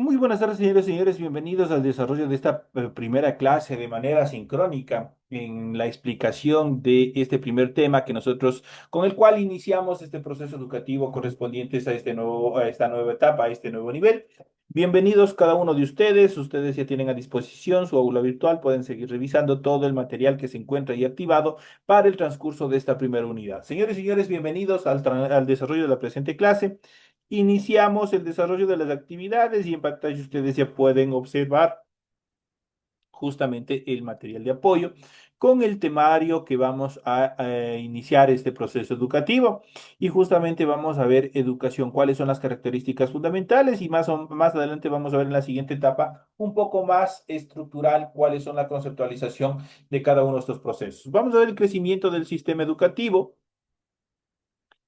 Muy buenas tardes, señores y señores. Bienvenidos al desarrollo de esta primera clase de manera sincrónica en la explicación de este primer tema que nosotros, con el cual iniciamos este proceso educativo correspondientes a a esta nueva etapa, a este nuevo nivel. Bienvenidos cada uno de ustedes. Ustedes ya tienen a disposición su aula virtual. Pueden seguir revisando todo el material que se encuentra ahí activado para el transcurso de esta primera unidad. Señores y señores, bienvenidos al desarrollo de la presente clase. Iniciamos el desarrollo de las actividades y en pantalla ustedes ya pueden observar justamente el material de apoyo con el temario que vamos a iniciar este proceso educativo. Y justamente vamos a ver educación, cuáles son las características fundamentales y más adelante vamos a ver en la siguiente etapa un poco más estructural cuáles son la conceptualización de cada uno de estos procesos. Vamos a ver el crecimiento del sistema educativo.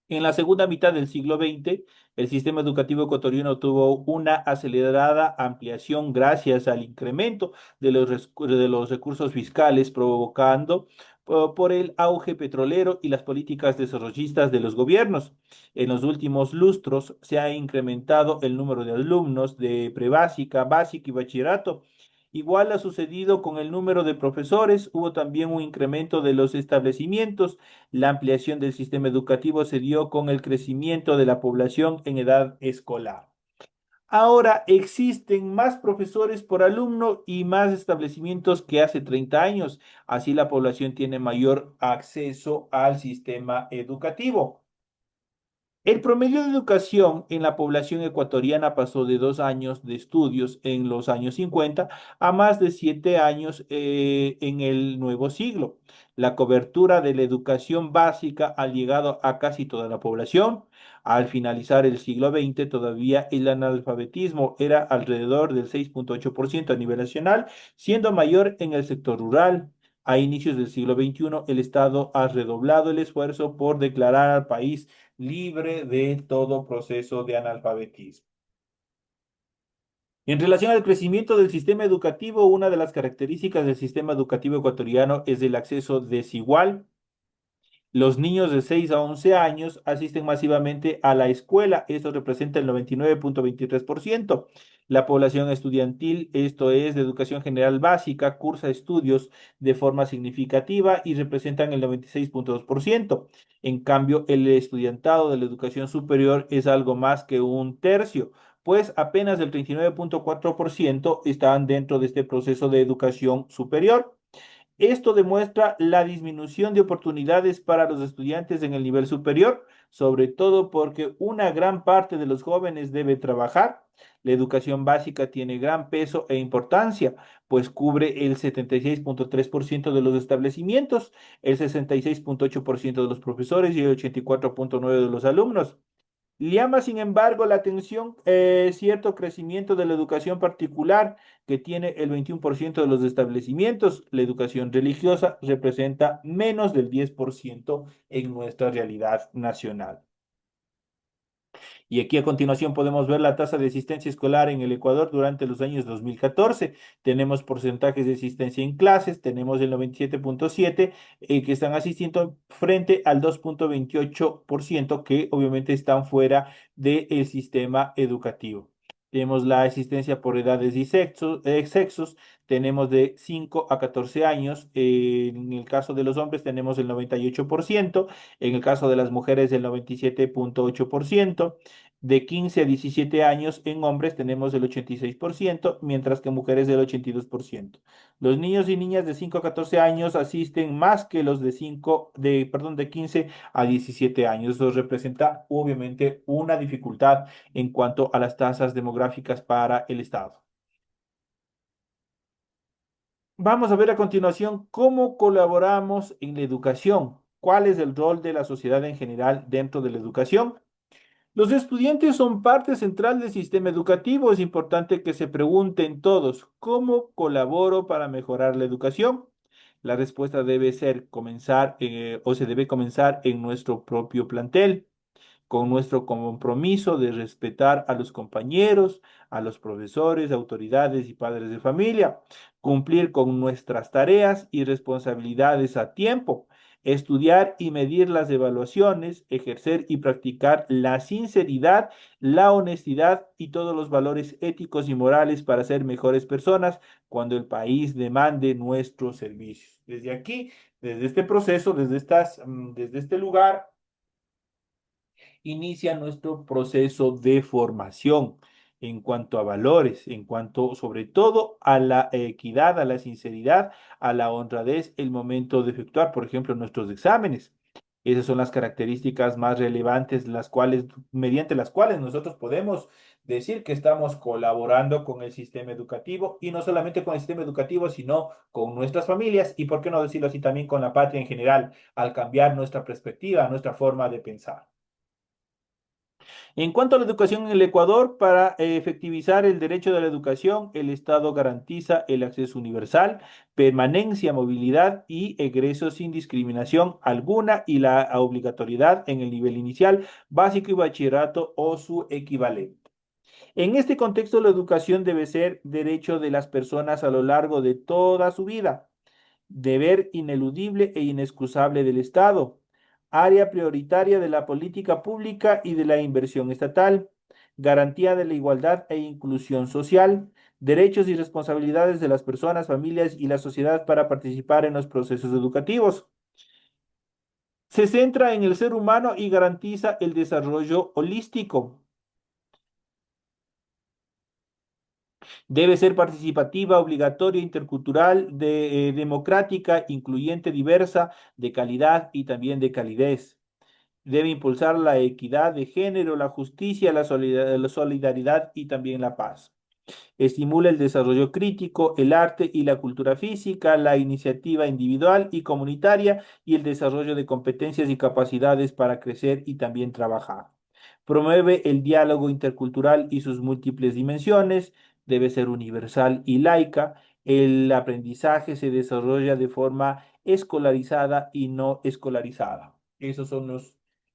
En la segunda mitad del siglo XX, el sistema educativo ecuatoriano tuvo una acelerada ampliación gracias al incremento de los recursos fiscales provocando por el auge petrolero y las políticas desarrollistas de los gobiernos. En los últimos lustros se ha incrementado el número de alumnos de prebásica, básica y bachillerato. Igual ha sucedido con el número de profesores, hubo también un incremento de los establecimientos. La ampliación del sistema educativo se dio con el crecimiento de la población en edad escolar. Ahora existen más profesores por alumno y más establecimientos que hace 30 años. Así la población tiene mayor acceso al sistema educativo. El promedio de educación en la población ecuatoriana pasó de 2 años de estudios en los años 50 a más de 7 años en el nuevo siglo. La cobertura de la educación básica ha llegado a casi toda la población. Al finalizar el siglo XX, todavía el analfabetismo era alrededor del 6,8% a nivel nacional, siendo mayor en el sector rural. A inicios del siglo XXI, el Estado ha redoblado el esfuerzo por declarar al país libre de todo proceso de analfabetismo. En relación al crecimiento del sistema educativo, una de las características del sistema educativo ecuatoriano es el acceso desigual. Los niños de 6 a 11 años asisten masivamente a la escuela, esto representa el 99,23%. La población estudiantil, esto es de educación general básica, cursa estudios de forma significativa y representan el 96,2%. En cambio, el estudiantado de la educación superior es algo más que un tercio, pues apenas el 39,4% están dentro de este proceso de educación superior. Esto demuestra la disminución de oportunidades para los estudiantes en el nivel superior, sobre todo porque una gran parte de los jóvenes debe trabajar. La educación básica tiene gran peso e importancia, pues cubre el 76,3% de los establecimientos, el 66,8% de los profesores y el 84,9% de los alumnos. Llama, sin embargo, la atención cierto crecimiento de la educación particular, que tiene el 21% de los establecimientos. La educación religiosa representa menos del 10% en nuestra realidad nacional. Y aquí a continuación podemos ver la tasa de asistencia escolar en el Ecuador durante los años 2014. Tenemos porcentajes de asistencia en clases, tenemos el 97,7 que están asistiendo frente al 2,28% que obviamente están fuera del sistema educativo. Tenemos la asistencia por edades y sexos, tenemos de 5 a 14 años. En el caso de los hombres tenemos el 98%, en el caso de las mujeres el 97,8%. De 15 a 17 años en hombres tenemos el 86%, mientras que mujeres el 82%. Los niños y niñas de 5 a 14 años asisten más que los de 15 a 17 años. Eso representa obviamente una dificultad en cuanto a las tasas demográficas para el Estado. Vamos a ver a continuación cómo colaboramos en la educación. ¿Cuál es el rol de la sociedad en general dentro de la educación? Los estudiantes son parte central del sistema educativo. Es importante que se pregunten todos, ¿cómo colaboro para mejorar la educación? La respuesta debe ser comenzar o se debe comenzar en nuestro propio plantel, con nuestro compromiso de respetar a los compañeros, a los profesores, autoridades y padres de familia, cumplir con nuestras tareas y responsabilidades a tiempo. Estudiar y medir las evaluaciones, ejercer y practicar la sinceridad, la honestidad y todos los valores éticos y morales para ser mejores personas cuando el país demande nuestros servicios. Desde aquí, desde este proceso, desde este lugar, inicia nuestro proceso de formación en cuanto a valores, en cuanto sobre todo a la equidad, a la sinceridad, a la honradez, el momento de efectuar, por ejemplo, nuestros exámenes. Esas son las características más relevantes, mediante las cuales nosotros podemos decir que estamos colaborando con el sistema educativo y no solamente con el sistema educativo, sino con nuestras familias y, por qué no decirlo así, también con la patria en general, al cambiar nuestra perspectiva, nuestra forma de pensar. En cuanto a la educación en el Ecuador, para efectivizar el derecho de la educación, el Estado garantiza el acceso universal, permanencia, movilidad y egreso sin discriminación alguna y la obligatoriedad en el nivel inicial, básico y bachillerato o su equivalente. En este contexto, la educación debe ser derecho de las personas a lo largo de toda su vida, deber ineludible e inexcusable del Estado, área prioritaria de la política pública y de la inversión estatal, garantía de la igualdad e inclusión social, derechos y responsabilidades de las personas, familias y la sociedad para participar en los procesos educativos. Se centra en el ser humano y garantiza el desarrollo holístico. Debe ser participativa, obligatoria, intercultural, democrática, incluyente, diversa, de calidad y también de calidez. Debe impulsar la equidad de género, la justicia, la solidaridad y también la paz. Estimula el desarrollo crítico, el arte y la cultura física, la iniciativa individual y comunitaria y el desarrollo de competencias y capacidades para crecer y también trabajar. Promueve el diálogo intercultural y sus múltiples dimensiones. Debe ser universal y laica. El aprendizaje se desarrolla de forma escolarizada y no escolarizada. Esos son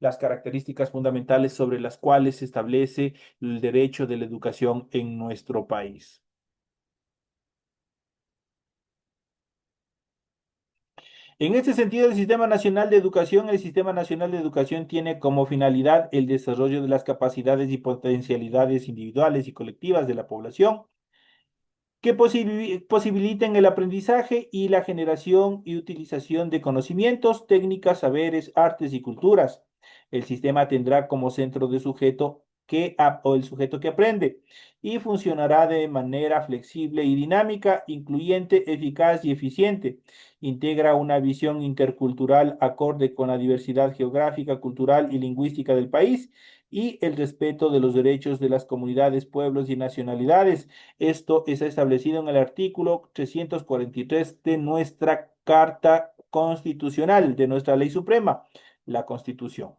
las características fundamentales sobre las cuales se establece el derecho de la educación en nuestro país. En este sentido, el Sistema Nacional de Educación tiene como finalidad el desarrollo de las capacidades y potencialidades individuales y colectivas de la población que posibiliten el aprendizaje y la generación y utilización de conocimientos, técnicas, saberes, artes y culturas. El sistema tendrá como centro de sujeto o el sujeto que aprende y funcionará de manera flexible y dinámica, incluyente, eficaz y eficiente. Integra una visión intercultural acorde con la diversidad geográfica, cultural y lingüística del país y el respeto de los derechos de las comunidades, pueblos y nacionalidades. Esto está establecido en el artículo 343 de nuestra Carta Constitucional, de nuestra Ley Suprema, la Constitución.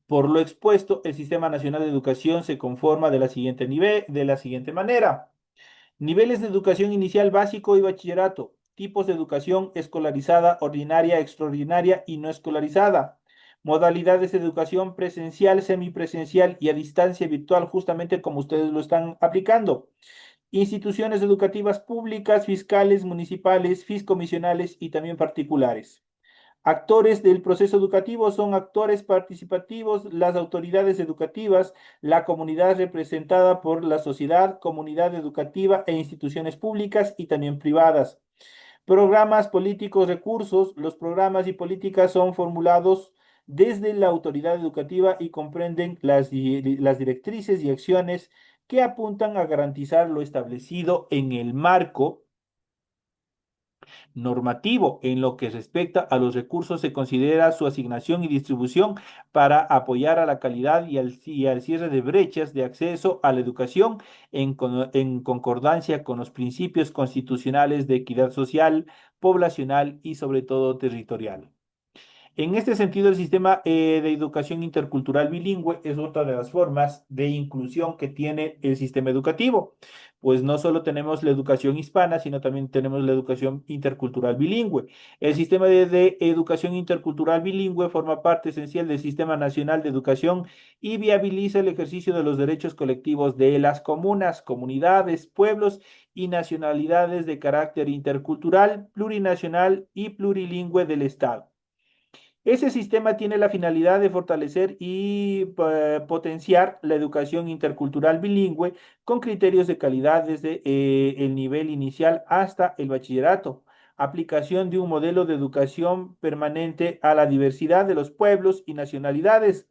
Por lo expuesto, el Sistema Nacional de Educación se conforma de la siguiente manera. Niveles de educación inicial básico y bachillerato. Tipos de educación escolarizada, ordinaria, extraordinaria y no escolarizada. Modalidades de educación presencial, semipresencial y a distancia virtual, justamente como ustedes lo están aplicando. Instituciones educativas públicas, fiscales, municipales, fiscomisionales y también particulares. Actores del proceso educativo son actores participativos, las autoridades educativas, la comunidad representada por la sociedad, comunidad educativa e instituciones públicas y también privadas. Programas políticos, recursos. Los programas y políticas son formulados desde la autoridad educativa y comprenden las directrices y acciones que apuntan a garantizar lo establecido en el marco normativo. En lo que respecta a los recursos, se considera su asignación y distribución para apoyar a la calidad y al cierre de brechas de acceso a la educación en concordancia con los principios constitucionales de equidad social, poblacional y sobre todo territorial. En este sentido, el sistema de educación intercultural bilingüe es otra de las formas de inclusión que tiene el sistema educativo. Pues no solo tenemos la educación hispana, sino también tenemos la educación intercultural bilingüe. El sistema de educación intercultural bilingüe forma parte esencial del Sistema Nacional de Educación y viabiliza el ejercicio de los derechos colectivos de las comunas, comunidades, pueblos y nacionalidades de carácter intercultural, plurinacional y plurilingüe del Estado. Ese sistema tiene la finalidad de fortalecer y potenciar la educación intercultural bilingüe con criterios de calidad desde el nivel inicial hasta el bachillerato. Aplicación de un modelo de educación permanente a la diversidad de los pueblos y nacionalidades,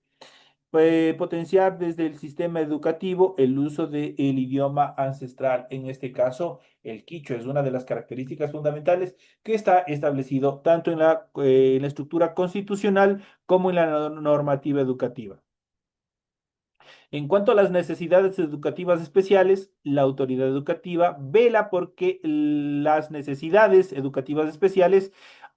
potenciar desde el sistema educativo el uso del idioma ancestral. En este caso, el quichua es una de las características fundamentales que está establecido tanto en la estructura constitucional como en la normativa educativa. En cuanto a las necesidades educativas especiales, la autoridad educativa vela porque las necesidades educativas especiales,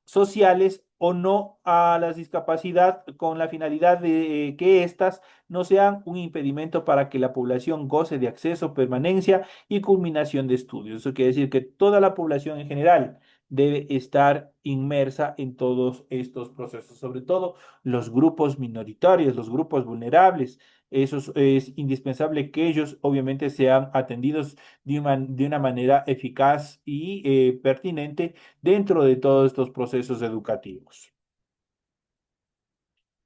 sociales o no a la discapacidad, con la finalidad de que éstas no sean un impedimento para que la población goce de acceso, permanencia y culminación de estudios. Eso quiere decir que toda la población en general debe estar inmersa en todos estos procesos, sobre todo los grupos minoritarios, los grupos vulnerables. Es indispensable que ellos obviamente sean atendidos de una manera eficaz y pertinente dentro de todos estos procesos educativos.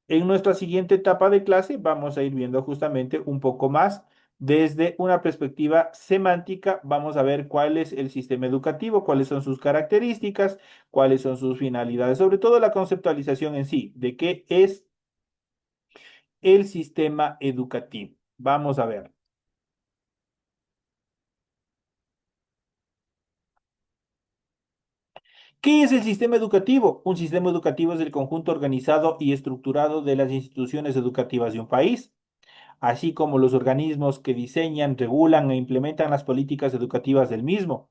En nuestra siguiente etapa de clase vamos a ir viendo justamente un poco más desde una perspectiva semántica. Vamos a ver cuál es el sistema educativo, cuáles son sus características, cuáles son sus finalidades, sobre todo la conceptualización en sí, de qué es el sistema educativo. Vamos a ver. ¿Qué es el sistema educativo? Un sistema educativo es el conjunto organizado y estructurado de las instituciones educativas de un país, así como los organismos que diseñan, regulan e implementan las políticas educativas del mismo.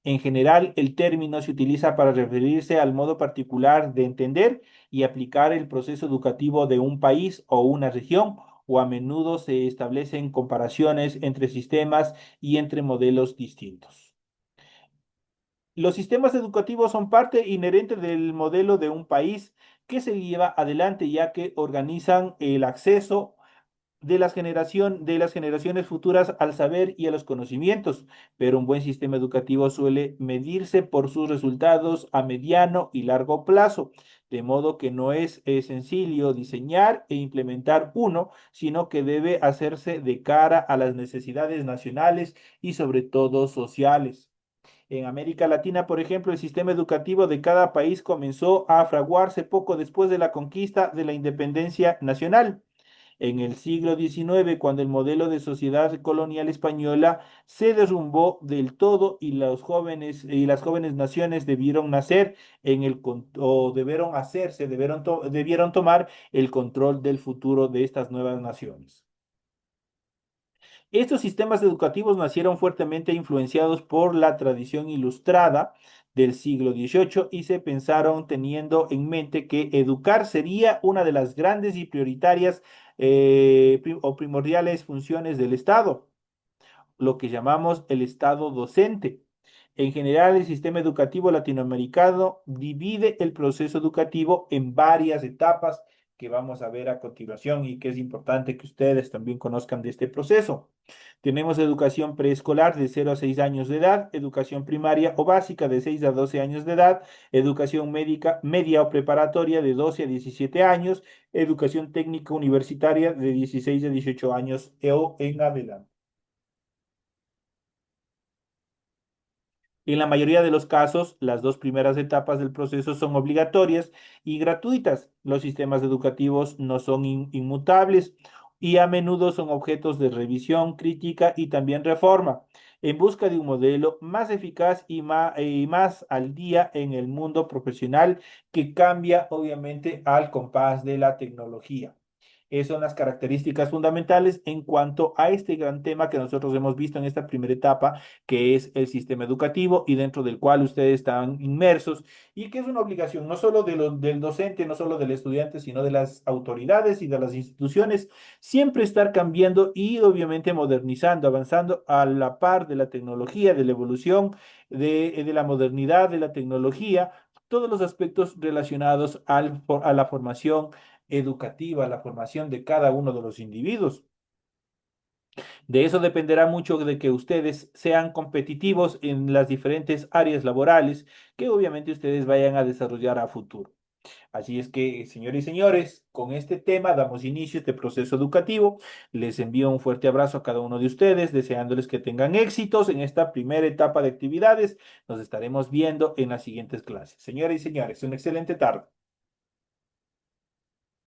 En general, el término se utiliza para referirse al modo particular de entender y aplicar el proceso educativo de un país o una región, o a menudo se establecen comparaciones entre sistemas y entre modelos distintos. Los sistemas educativos son parte inherente del modelo de un país que se lleva adelante, ya que organizan el acceso de las generaciones futuras al saber y a los conocimientos, pero un buen sistema educativo suele medirse por sus resultados a mediano y largo plazo, de modo que no es sencillo diseñar e implementar uno, sino que debe hacerse de cara a las necesidades nacionales y sobre todo sociales. En América Latina, por ejemplo, el sistema educativo de cada país comenzó a fraguarse poco después de la conquista de la independencia nacional. En el siglo XIX, cuando el modelo de sociedad colonial española se derrumbó del todo y los jóvenes y las jóvenes naciones debieron nacer o debieron hacerse, debieron tomar el control del futuro de estas nuevas naciones. Estos sistemas educativos nacieron fuertemente influenciados por la tradición ilustrada del siglo XVIII y se pensaron teniendo en mente que educar sería una de las grandes y prioritarias o primordiales funciones del Estado, lo que llamamos el Estado docente. En general, el sistema educativo latinoamericano divide el proceso educativo en varias etapas que vamos a ver a continuación y que es importante que ustedes también conozcan de este proceso. Tenemos educación preescolar de 0 a 6 años de edad, educación primaria o básica de 6 a 12 años de edad, educación médica, media o preparatoria de 12 a 17 años, educación técnica universitaria de 16 a 18 años o en adelante. En la mayoría de los casos, las dos primeras etapas del proceso son obligatorias y gratuitas. Los sistemas educativos no son inmutables y a menudo son objetos de revisión, crítica y también reforma, en busca de un modelo más eficaz y más al día en el mundo profesional que cambia obviamente al compás de la tecnología. Esas son las características fundamentales en cuanto a este gran tema que nosotros hemos visto en esta primera etapa, que es el sistema educativo y dentro del cual ustedes están inmersos y que es una obligación no solo del docente, no solo del estudiante, sino de las autoridades y de las instituciones, siempre estar cambiando y obviamente modernizando, avanzando a la par de la tecnología, de la evolución, de la modernidad, de la tecnología, todos los aspectos relacionados a la formación educativa, la formación de cada uno de los individuos. De eso dependerá mucho de que ustedes sean competitivos en las diferentes áreas laborales que obviamente ustedes vayan a desarrollar a futuro. Así es que, señores y señores, con este tema damos inicio a este proceso educativo. Les envío un fuerte abrazo a cada uno de ustedes, deseándoles que tengan éxitos en esta primera etapa de actividades. Nos estaremos viendo en las siguientes clases. Señores y señores, una excelente tarde.